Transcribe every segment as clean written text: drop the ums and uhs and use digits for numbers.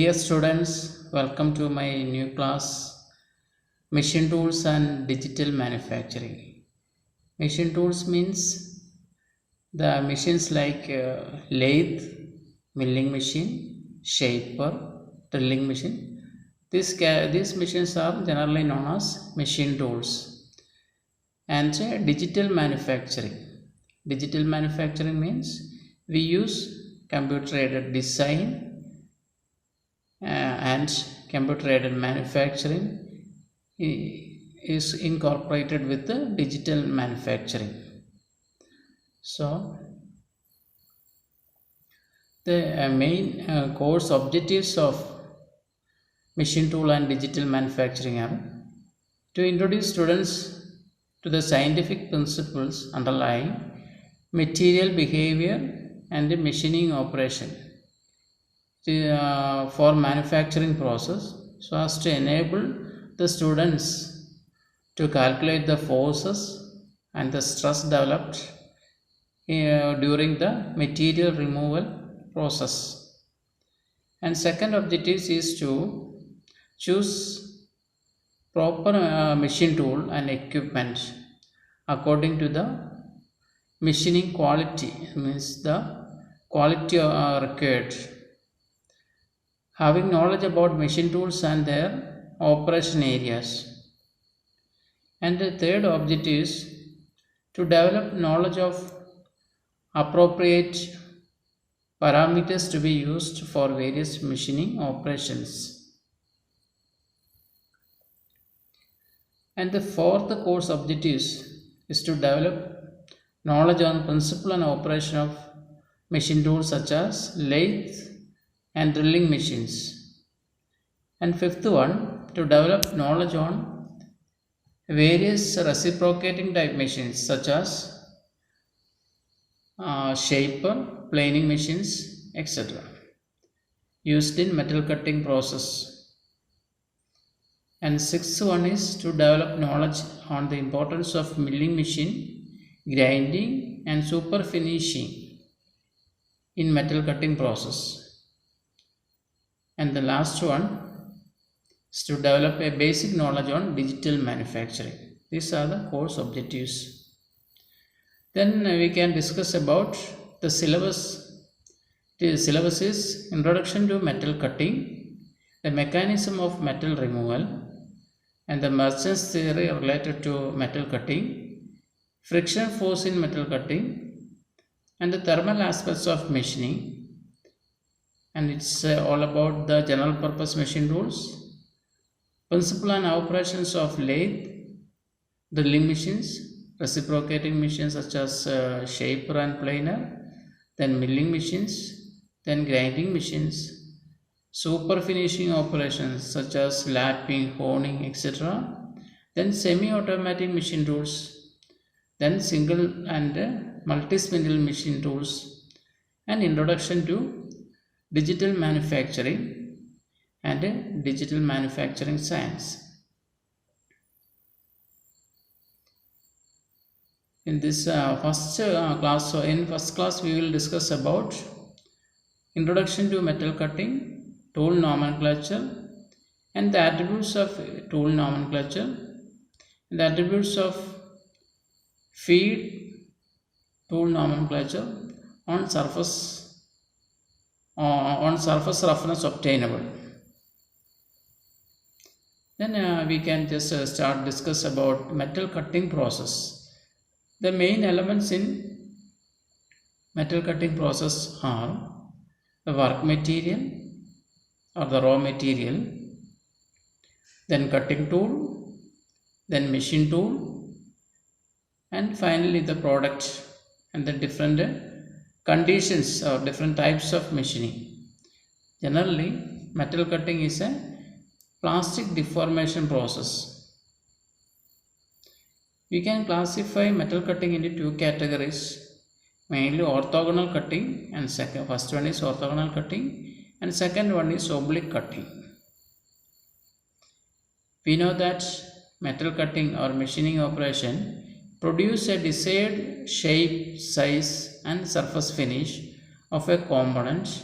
Dear students, welcome to my new class, Machine Tools and Digital Manufacturing. Machine tools means the machines like lathe, milling machine, shaper, drilling machine. These machines are generally known as machine tools. And digital manufacturing. Digital manufacturing means we use computer aided design and computer aided manufacturing is incorporated with the digital manufacturing. So the main course objectives of machine tool and digital manufacturing are to introduce students to the scientific principles underlying material behavior and the machining operation for manufacturing process, so as to enable the students to calculate the forces and the stress developed during the material removal process. And second objective is to choose proper machine tool and equipment according to the machining quality, means the quality required. Having knowledge about machine tools and their operation areas. And the third objective is to develop knowledge of appropriate parameters to be used for various machining operations. And the fourth course objective is to develop knowledge on principle and operation of machine tools such as lathe and drilling machines. And fifth one, to develop knowledge on various reciprocating type machines such as shaper, planing machines, etc. used in metal cutting process. And sixth one is to develop knowledge on the importance of milling machine, grinding and super finishing in metal cutting process. And the last one is to develop a basic knowledge on digital manufacturing. These are the course objectives. Then we can discuss about the syllabus. The syllabus is Introduction to Metal Cutting, the mechanism of metal removal, and the Merchant's theory related to metal cutting, friction force in metal cutting, and the thermal aspects of machining. And it's all about the general purpose machine tools, principle and operations of lathe, drilling machines, reciprocating machines such as shaper and planer, then milling machines, then grinding machines, super finishing operations such as lapping, honing, etc., then semi-automatic machine tools, then single and multi-spindle machine tools, and introduction to digital manufacturing and digital manufacturing science. In this first class we will discuss about introduction to metal cutting, tool nomenclature, and the attributes of tool nomenclature, and the attributes of feed tool nomenclature on surface roughness obtainable. Then we can just start discuss about metal cutting process. The main elements in metal cutting process are the work material or the raw material, then cutting tool, then machine tool, and finally the product and the different conditions or different types of machining. Generally, metal cutting is a plastic deformation process. We can classify metal cutting into two categories, mainly orthogonal cutting, and first one is orthogonal cutting and second one is oblique cutting. We know that metal cutting or machining operation produce a desired shape, size and surface finish of a component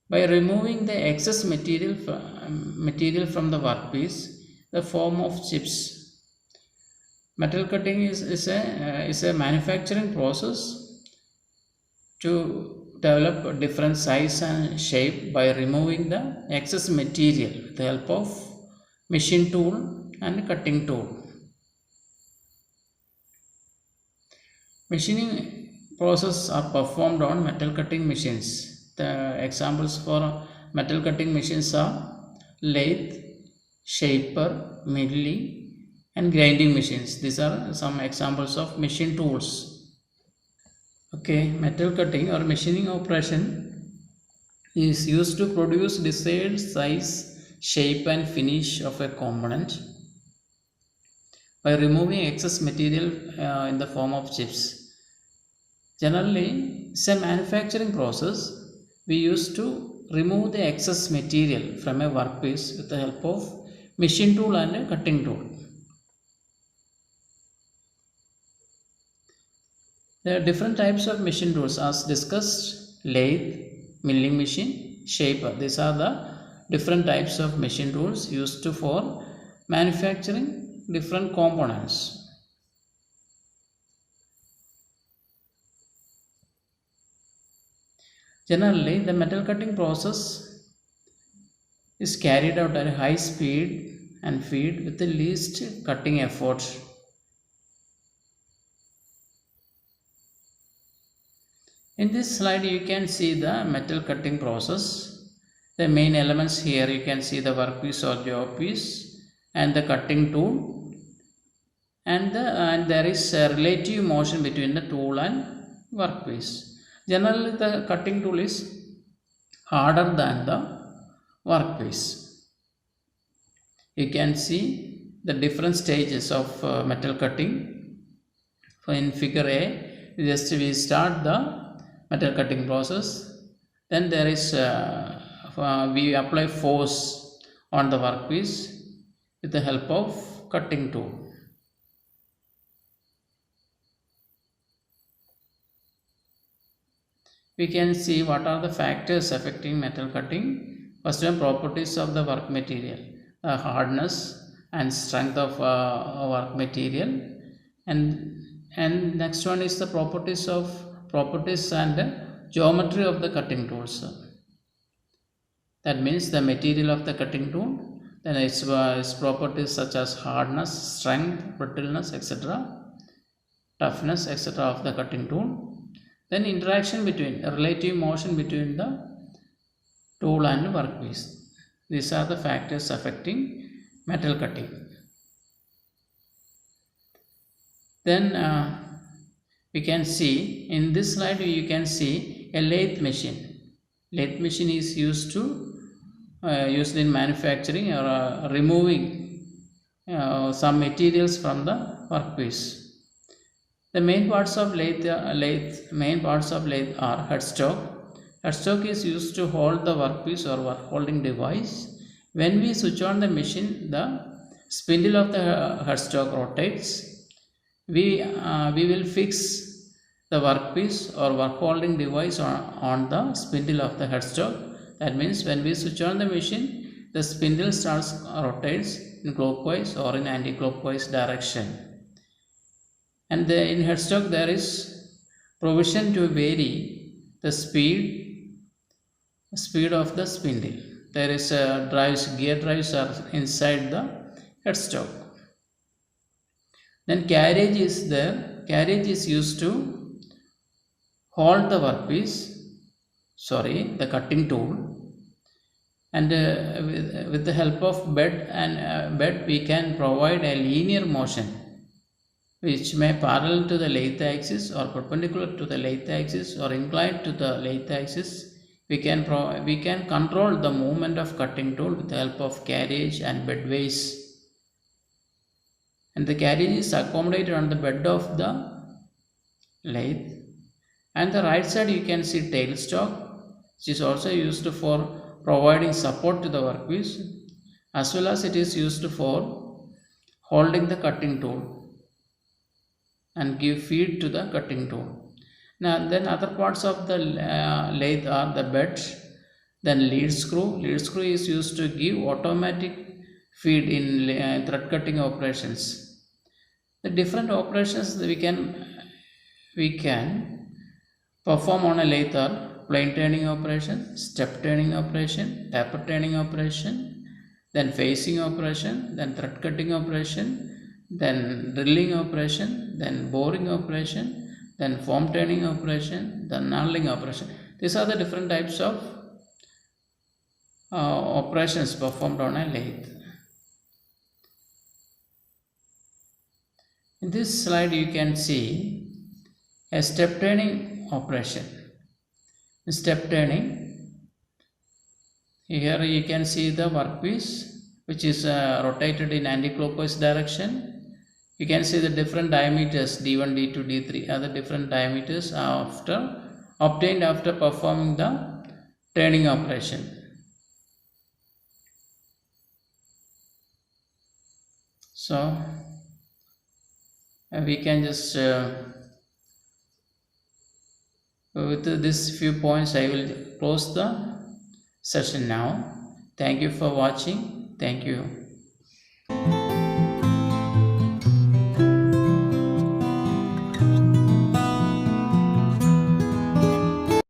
by removing the excess material from the workpiece, the form of chips. Metal cutting is a manufacturing process to develop different size and shape by removing the excess material with the help of machine tool and cutting tool. Machining processes are performed on metal cutting machines. The examples for metal cutting machines are lathe, shaper, milling, and grinding machines. These are some examples of machine tools. Okay, metal cutting or machining operation is used to produce desired size, shape, and finish of a component by removing excess material in the form of chips. Generally, it's a manufacturing process. We used to remove the excess material from a workpiece with the help of machine tool and a cutting tool. There are different types of machine tools as discussed: lathe, milling machine, shaper. These are the different types of machine tools used for manufacturing different components. Generally, the metal cutting process is carried out at a high speed and feed with the least cutting effort. In this slide, you can see the metal cutting process. The main elements here, you can see the workpiece or job piece and the cutting tool, and there is a relative motion between the tool and workpiece. Generally, the cutting tool is harder than the workpiece. You can see the different stages of metal cutting. In figure A, we start the metal cutting process. Then there is we apply force on the workpiece with the help of cutting tool. We can see what are the factors affecting metal cutting. First one, properties of the work material, hardness and strength of work material, and next one is the properties and geometry of the cutting tools. That means the material of the cutting tool, then its properties such as hardness, strength, brittleness, etc., toughness, etc. of the cutting tool. Then interaction between, relative motion between the tool and workpiece. These are the factors affecting metal cutting. Then we can see in this slide, you can see a lathe machine. Lathe machine is used in manufacturing or removing some materials from the workpiece. The main parts of lathe are headstock. Headstock is used to hold the workpiece or work holding device. When we switch on the machine, the spindle of the headstock rotates. We will fix the workpiece or work holding device on the spindle of the headstock. That means when we switch on the machine, the spindle rotates in clockwise or in anti-clockwise direction. And in headstock there is provision to vary the speed of the spindle. There is gear drives are inside the headstock. Then carriage is there. Carriage is used to hold the the cutting tool, and with the help of bed we can provide a linear motion which may parallel to the lathe axis or perpendicular to the lathe axis or inclined to the lathe axis. We can control the movement of cutting tool with the help of carriage and bedways. And the carriage is accommodated on the bed of the lathe. And the right side you can see tailstock, which is also used for providing support to the workpiece, as well as it is used for holding the cutting tool and give feed to the cutting tool. Now then other parts of the lathe are the bed, Then lead screw is used to give automatic feed in thread cutting operations. The different operations that we can perform on a lathe are plane turning operation, step turning operation, taper turning operation, then facing operation, then thread cutting operation, then drilling operation, then boring operation, then form turning operation, then knurling operation. These are the different types of operations performed on a lathe. In this slide you can see a step turning operation. In step turning, here you can see the workpiece which is rotated in anti-clockwise direction. You can see the different diameters D1, D2, D3 are the different diameters obtained after performing the turning operation. So we can just with this few points I will close the session now. Thank you for watching. Thank you.